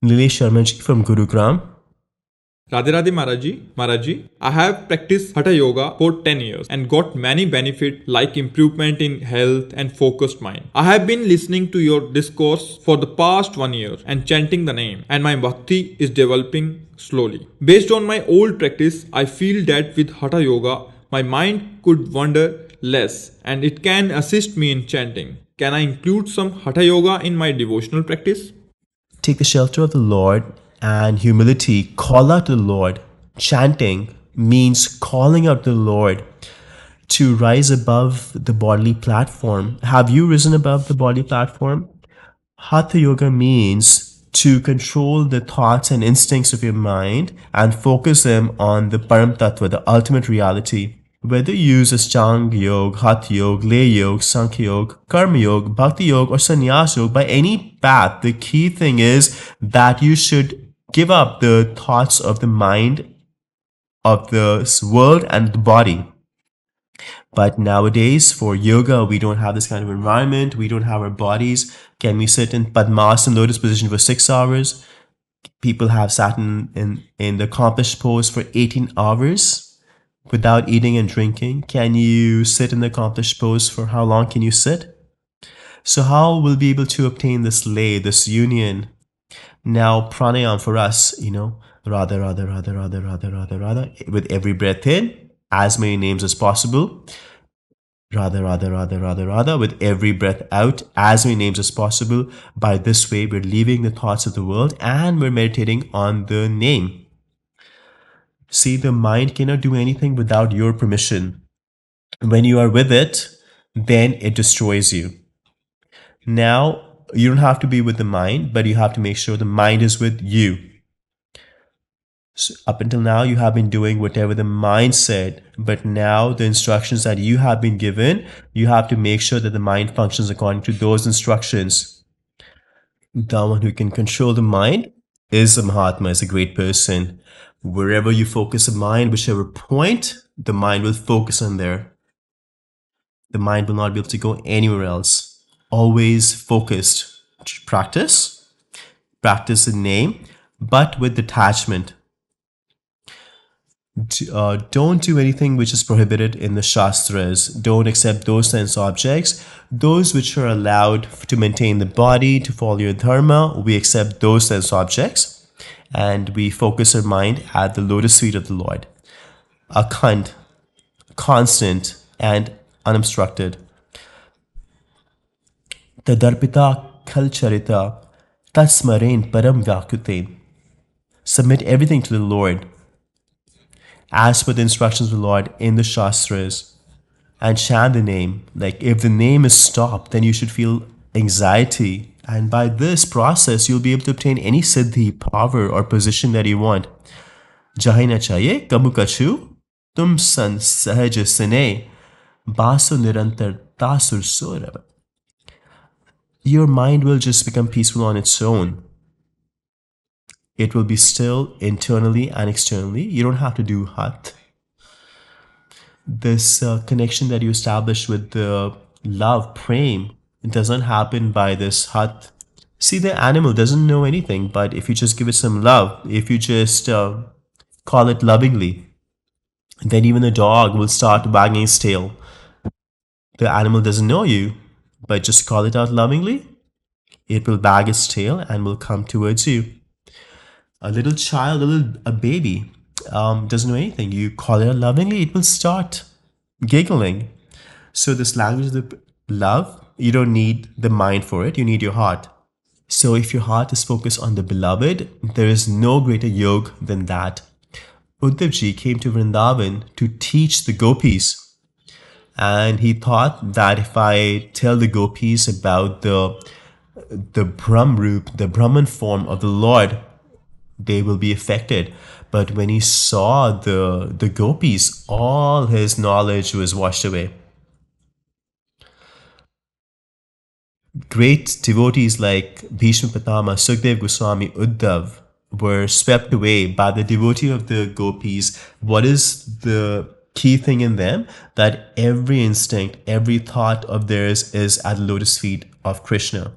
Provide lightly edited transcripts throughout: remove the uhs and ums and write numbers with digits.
Nilesh Sharmaji from Gurugram. Radhe Radhe Maharaji, I have practiced Hatha Yoga for 10 years and got many benefits like improvement in health and focused mind. I have been listening to your discourse for the past 1 year and chanting the name, and my bhakti is developing slowly. Based on my old practice, I feel that with Hatha Yoga, my mind could wander less and it can assist me in chanting. Can I include some Hatha Yoga in my devotional practice? Take the shelter of the Lord and humility. Call out to the Lord. Chanting means calling out to the Lord to rise above the bodily platform. Have you risen above the bodily platform? Hatha Yoga means to control the thoughts and instincts of your mind and focus them on the Param Tattva, the ultimate reality. Whether you use Ashtanga Yoga, Hatha Yoga, Lay Yoga, Sankhya Yoga, Karma Yoga, Bhakti Yoga, or Sannyas Yoga, by any path, the key thing is that you should give up the thoughts of the mind, of the world, and the body. But nowadays, for yoga, we don't have this kind of environment. We don't have our bodies. Can we sit in Padmasana lotus position for 6 hours? People have sat in the accomplished pose for 18 hours without eating and drinking. Can you sit in the accomplished pose for how long can you sit? So how will we be able to obtain this lay, this union? Now pranayam for us, radha, radha, radha, radha, radha, radha, radha, with every breath in, as many names as possible. Radha, radha, radha, radha, radha, with every breath out, as many names as possible. By this way, we're leaving the thoughts of the world and we're meditating on the name. See, the mind cannot do anything without your permission. When you are with it, then it destroys you. Now, you don't have to be with the mind, but you have to make sure the mind is with you. So up until now, you have been doing whatever the mind said, but now the instructions that you have been given, you have to make sure that the mind functions according to those instructions. The one who can control the mind is a Mahatma, is a great person. Wherever you focus the mind, whichever point, the mind will focus on there. The mind will not be able to go anywhere else. Always focused. Practice the name, but with detachment. Don't do anything which is prohibited in the Shastras. Don't accept those sense objects. Those which are allowed to maintain the body, to follow your dharma, we accept those sense objects. And we focus our mind at the lotus feet of the Lord. Akhand, constant, and unobstructed. Tadarpita khalcharita tasmarain param vyakutain. Submit everything to the Lord, as per the instructions of the Lord in the Shastras, and chant the name. Like if the name is stopped, then you should feel anxiety. And by this process, you'll be able to obtain any siddhi, power, or position that you want. Jahai na chahiye kabu kachu, tum san sahaj sane, baso nirantar tasur sorab. Your mind will just become peaceful on its own. It will be still internally and externally. You don't have to do hat. This connection that you establish with the love, prem, it doesn't happen by this hat. See, the animal doesn't know anything, but if you just give it some love, if you just call it lovingly, then even the dog will start wagging its tail. The animal doesn't know you, but just call it out lovingly, it will wag its tail and will come towards you. A little child, a baby, doesn't know anything. You call it out lovingly, it will start giggling. So this language of the love, you don't need the mind for it, you need your heart. So if your heart is focused on the beloved, there is no greater yoga than that. Uddhav Ji came to Vrindavan to teach the gopis. And he thought that if I tell the gopis about the Brahmrup, the Brahman form of the Lord, they will be affected. But when he saw the gopis, all his knowledge was washed away. Great devotees like Bhishma Pitama, Sukhdev Goswami, Uddhav were swept away by the devotee of the gopis. What is the key thing in them? That every instinct, every thought of theirs is at the lotus feet of Krishna.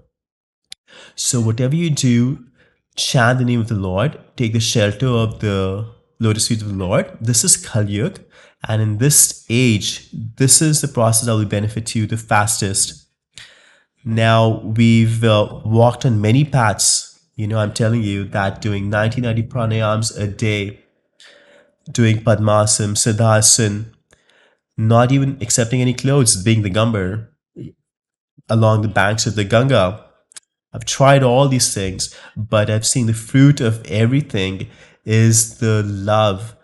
So whatever you do, chant the name of the Lord, take the shelter of the lotus feet of the Lord. This is Kali Yuga. And in this age, this is the process that will benefit you the fastest. Now, we've walked on many paths. I'm telling you that doing 90 pranayams a day, doing Padmasana, Siddhasana, not even accepting any clothes, being the Gumber along the banks of the Ganga. I've tried all these things, but I've seen the fruit of everything is the love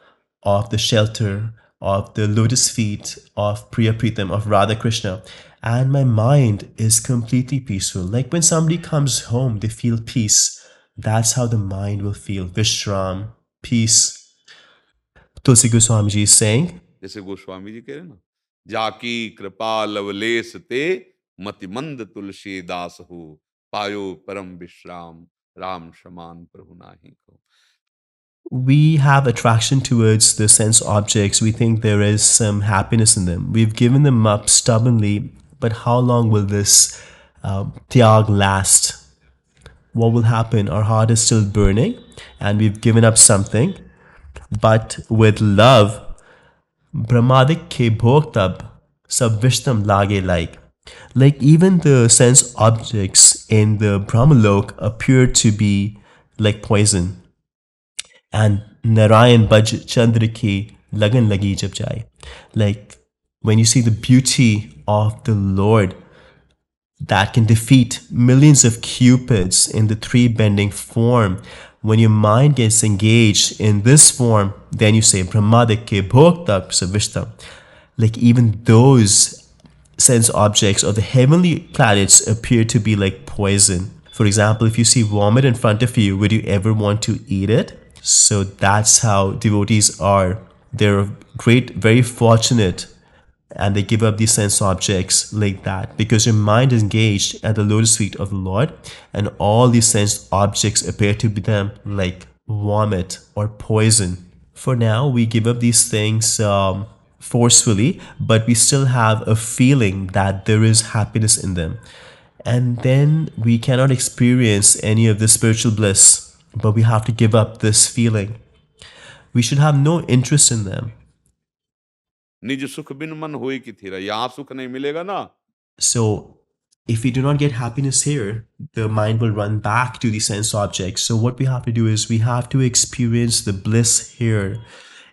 of the shelter, of the lotus feet, of Priya Pritam, of Radha Krishna. And my mind is completely peaceful. Like when somebody comes home, they feel peace. That's how the mind will feel. Vishram, peace. Tulsi Goswami ji is saying, जैसे गोस्वामी जी कह रहे ना, जाकी कृपा loveless ते मतिमंद तुलसी दास हो, पायो परम विश्राम, राम समान प्रभु नाहि को. we have attraction towards the sense objects. We think there is some happiness in them. We've given them up stubbornly, but how long will this tyag last? What will happen? Our heart is still burning and we've given up something. But with love, Brahmadik ke bhoktab sab vishtam lage like. Like even the sense objects in the Brahmalok appear to be like poison. And Narayan Baj Chandra ki lagan lagi jab jai. Like when you see the beauty of the Lord that can defeat millions of cupids in the three bending form, when your mind gets engaged in this form, then you say Brahmadik ke bhokta savishtam. Like even those sense objects of the heavenly planets appear to be like poison. For example, if you see vomit in front of you, would you ever want to eat it? So that's how devotees are. They're great, very fortunate, and they give up these sense objects like that because your mind is engaged at the lotus feet of the Lord, and all these sense objects appear to be them like vomit or poison. For now, we give up these things forcefully, but we still have a feeling that there is happiness in them. And then we cannot experience any of the spiritual bliss, but we have to give up this feeling. We should have no interest in them. निज सुख बिन मन होए कि theta, यहाँ सुख नहीं मिलेगा ना. So, if we do not get happiness here, the mind will run back to the sense objects. So, what we have to do is we have to experience the bliss here.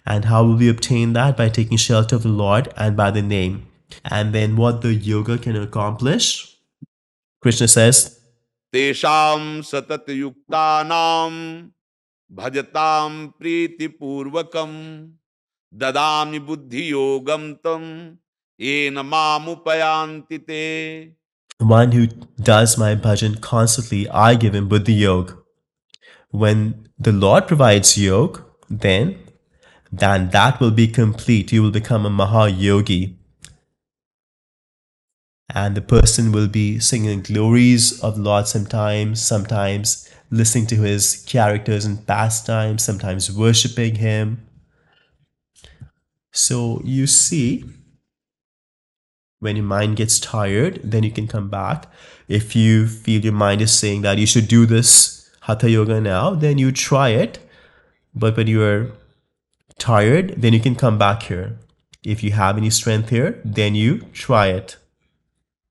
And how will we obtain that? By taking shelter of the Lord and by the name. And then what the yoga can accomplish? Krishna says, तेषाम सतत युक्तानाम भजताम प्रीति पूर्वकम ददामि बुद्धि योगम तम येन मामुपयान्ति ते. one who does my bhajan constantly, I give him buddhi yoga. When the Lord provides yoga, then that will be complete. You will become a Mahayogi. And the person will be singing glories of the Lord sometimes listening to his characters and pastimes, sometimes worshipping him. So you see, when your mind gets tired, then you can come back. If you feel your mind is saying that you should do this Hatha Yoga now, then you try it. But when you are tired, then you can come back here. If you have any strength here, then you try it.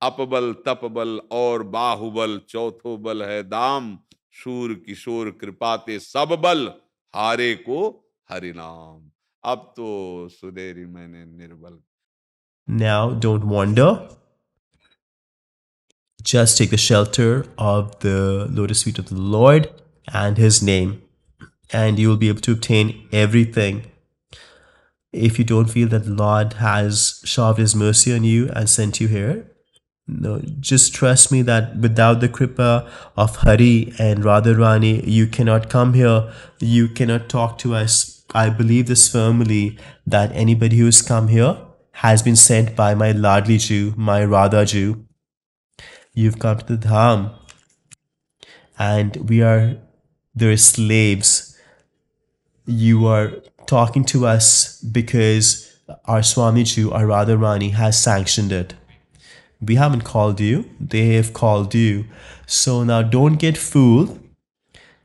अपबल तपबल और बाहुबल चौथो बल है दाम, शूर किशोर कृपाते सब बल हारे को हरिनाम. अब तो सुधेरी मैंने निर्बल. Now, don't wander. Just take the shelter of the lotus feet of the Lord and his name, and you will be able to obtain everything. If you don't feel that the Lord has showered his mercy on you and sent you here, no, just trust me that without the kripa of Hari and Radharani, you cannot come here, you cannot talk to us. I believe this firmly that anybody who has come here has been sent by my Ladli Jew, my Radha Jew. You've come to the Dham, and there are slaves. You are talking to us because our Swami Jew, our Radharani, has sanctioned it. We haven't called you, they have called you. So now don't get fooled.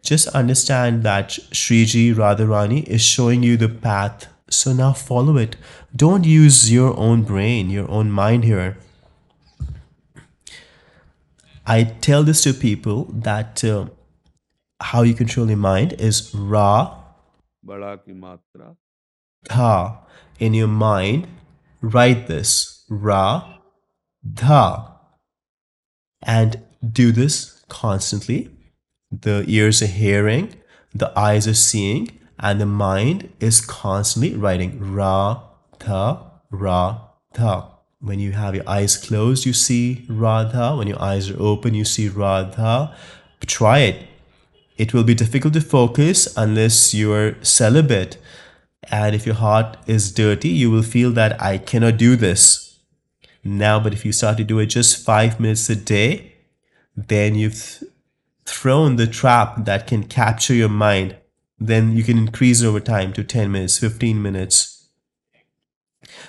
Just understand that Shriji Radharani is showing you the path. So now follow it. Don't use your own brain, your own mind here. I tell this to people that how you control your mind is Ra, बड़ा की मात्रा Dha. In your mind, write this Ra, Dha. And do this constantly. The ears are hearing, the eyes are seeing, and the mind is constantly writing Ra, Dha, Ra, Dha. When you have your eyes closed, you see Radha. When your eyes are open, you see Radha. Try it. It will be difficult to focus unless you're celibate. And if your heart is dirty, you will feel that I cannot do this now. But if you start to do it just 5 minutes a day, then you've thrown the trap that can capture your mind. Then you can increase it over time to 10 minutes, 15 minutes.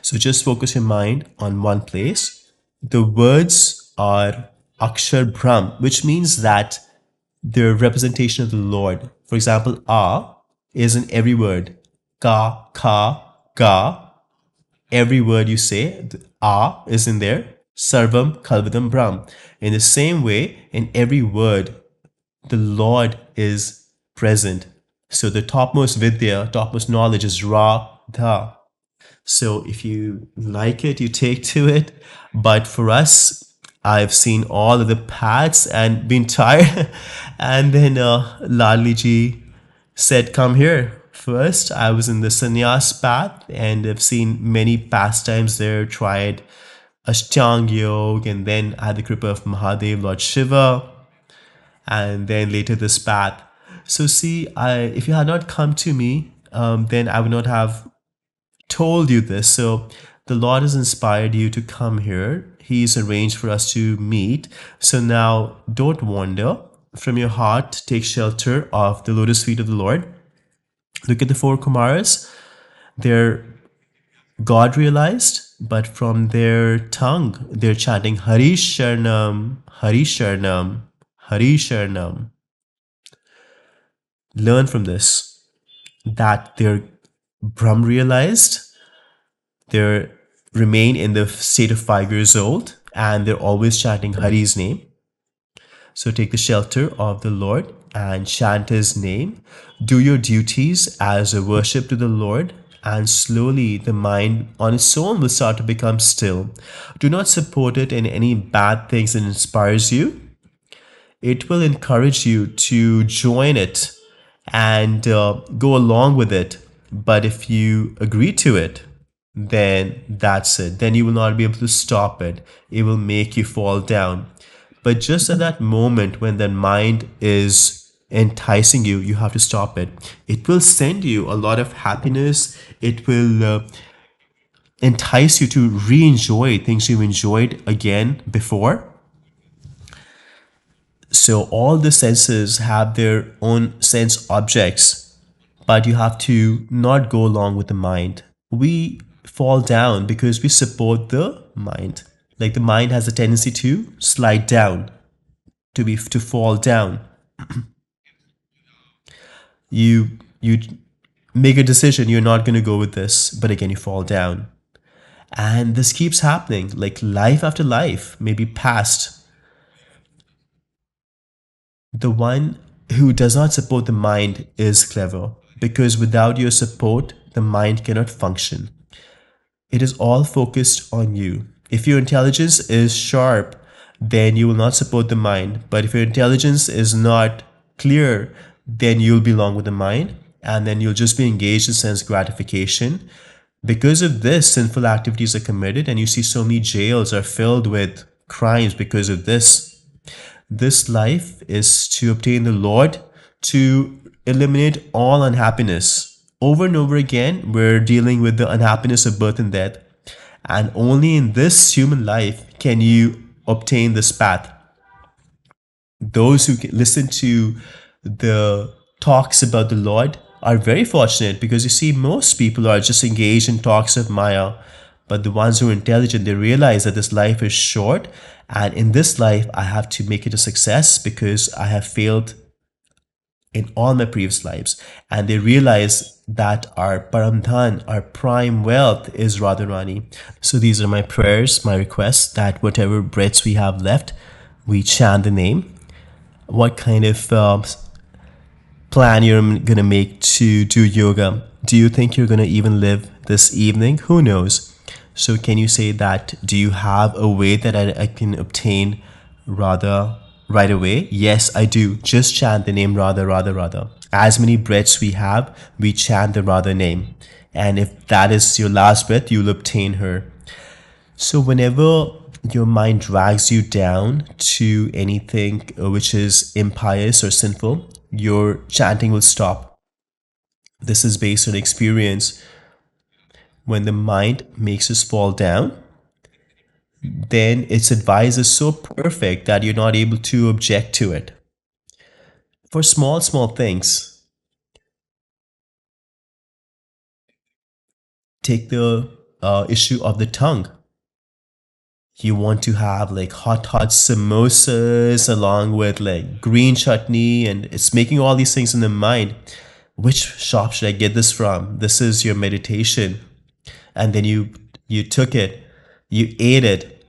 So just focus your mind on one place. The words are Akshar Brahm, which means that they're representation of the Lord. For example, A is in every word. Ka, Ka, Ga. Every word you say, the A is in there. Sarvam Kalvidam Brahm. In the same way, in every word, the Lord is present. So the topmost vidya, topmost knowledge is Ra, Dha. So if you like it, you take to it. But for us, I've seen all of the paths and been tired. And then Lalli ji said, come here. First, I was in the sannyas path and I've seen many pastimes there, tried Ashtang Yoga, and then I had the kripa of Mahadev, Lord Shiva, and then later this path. So see, if you had not come to me, then I would not have told you this. So the Lord has inspired you to come here. He's arranged for us to meet. So now don't wander. From your heart, take shelter of the lotus feet of the Lord. Look at the four Kumaras. They're God realized, but from their tongue, they're chanting Hari Sharnam, Hari Sharnam, Hari Sharnam. Learn from this that they're Brahm realized, they remain in the state of 5 years old, and they're always chanting Hari's name. So take the shelter of the Lord and chant His name. Do your duties as a worship to the Lord, and slowly the mind on its own will start to become still. Do not support it in any bad things that inspires you. It will encourage you to join it and go along with it. But if you agree to it, then that's it. Then you will not be able to stop it. It will make you fall down. But just at that moment when the mind is enticing you, you have to stop it. It will send you a lot of happiness. It will entice you to re-enjoy things you've enjoyed again before. So all the senses have their own sense objects, but you have to not go along with the mind. We fall down because we support the mind. Like the mind has a tendency to slide down, to fall down. You make a decision, you're not going to go with this, but again you fall down. And this keeps happening, like life after life, maybe past. The one who does not support the mind is clever, because without your support, the mind cannot function. It is all focused on you. If your intelligence is sharp, then you will not support the mind. But if your intelligence is not clear, then you'll belong with the mind, and then you'll just be engaged in sense gratification. Because of this, sinful activities are committed, and you see so many jails are filled with crimes because of this. This life is to obtain the Lord, to eliminate all unhappiness. Over and over again, we're dealing with the unhappiness of birth and death. And only in this human life can you obtain this path. Those who listen to the talks about the Lord are very fortunate, because you see, most people are just engaged in talks of Maya. But the ones who are intelligent, they realize that this life is short, and in this life, I have to make it a success because I have failed in all my previous lives, and they realize that our paramdhan, our prime wealth, is Radharani. So these are my prayers, my requests, that whatever breaths we have left, we chant the name. What kind of plan you're gonna make to do yoga? Do you think you're gonna even live this evening? Who knows? So can you say that? Do you have a way that I can obtain Radha right away? Yes, I do. Just chant the name Radha, Radha, Radha. As many breaths we have, we chant the Radha name. And if that is your last breath, you'll obtain her. So whenever your mind drags you down to anything which is impious or sinful, your chanting will stop. This is based on experience. When the mind makes us fall down, then its advice is so perfect that you're not able to object to it. For small, small things, take the issue of the tongue. You want to have like hot samosas along with like green chutney, and it's making all these things in the mind. Which shop should I get this from? This is your meditation. And then you took it, you ate it,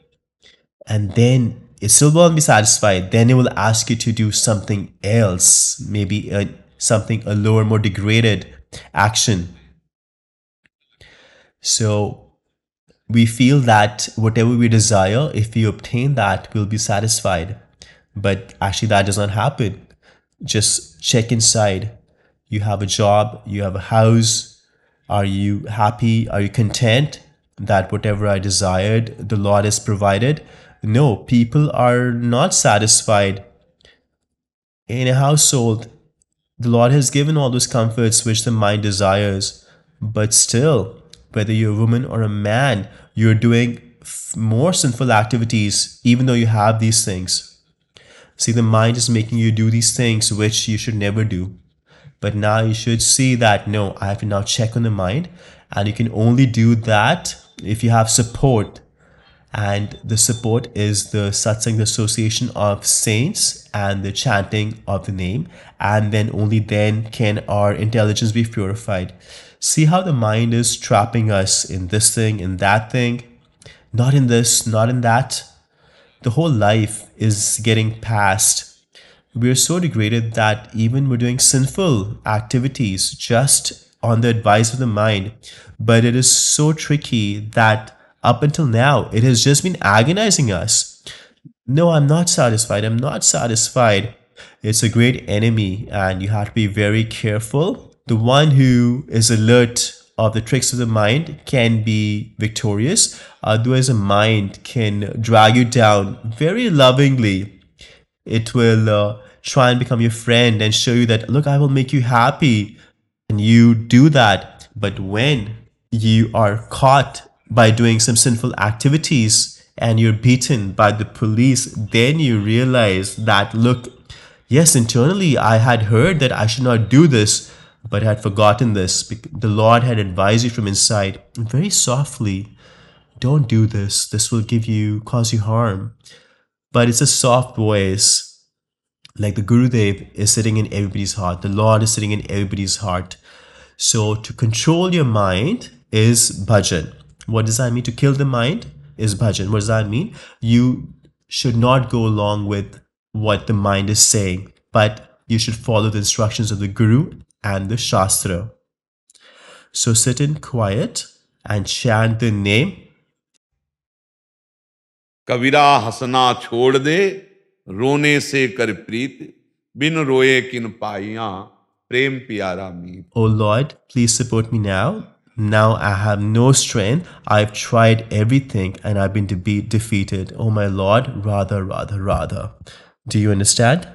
and then it still won't be satisfied. Then it will ask you to do something else, maybe something a lower, more degraded action. So we feel that whatever we desire, if we obtain that, we'll be satisfied. But actually that does not happen. Just check inside. You have a job, you have a house. Are you happy? Are you content that whatever I desired, the Lord has provided? No, people are not satisfied. In a household, the Lord has given all those comforts which the mind desires. But still, whether you're a woman or a man, you're doing more sinful activities, even though you have these things. See, the mind is making you do these things which you should never do. But now you should see that, no, I have to now check on the mind. And you can only do that if you have support. And the support is the satsang, the association of saints, and the chanting of the name. And then only then can our intelligence be purified. See how the mind is trapping us in this thing, in that thing. Not in this, not in that. The whole life is getting past. We are so degraded that even we're doing sinful activities just on the advice of the mind. But it is so tricky that up until now, it has just been agonizing us. No, I'm not satisfied. I'm not satisfied. It's a great enemy, and you have to be very careful. The one who is alert of the tricks of the mind can be victorious. Otherwise, a mind can drag you down very lovingly. It will try and become your friend and show you that, look, I will make you happy. And you do that. But when you are caught by doing some sinful activities and you're beaten by the police, then you realize that, look, yes, internally I had heard that I should not do this, but I had forgotten this. The Lord had advised you from inside very softly, don't do this. This will cause you harm. But it's a soft voice. Like the Gurudev is sitting in everybody's heart. The Lord is sitting in everybody's heart. So to control your mind is bhajan. What does that mean? To kill the mind is bhajan. What does that mean? You should not go along with what the mind is saying, but you should follow the instructions of the Guru and the Shastra. So sit in quiet and chant the name. कबीरा हंसना छोड़ दे, रोने से कर प्रीत, बिन रोए किन पाइयां, प्रेम प्यारा मीत. O Lord, please support me now. Now I have no strength. I've tried everything and I've been defeated. Oh my Lord, Radha, Radha, Radha. Do you understand?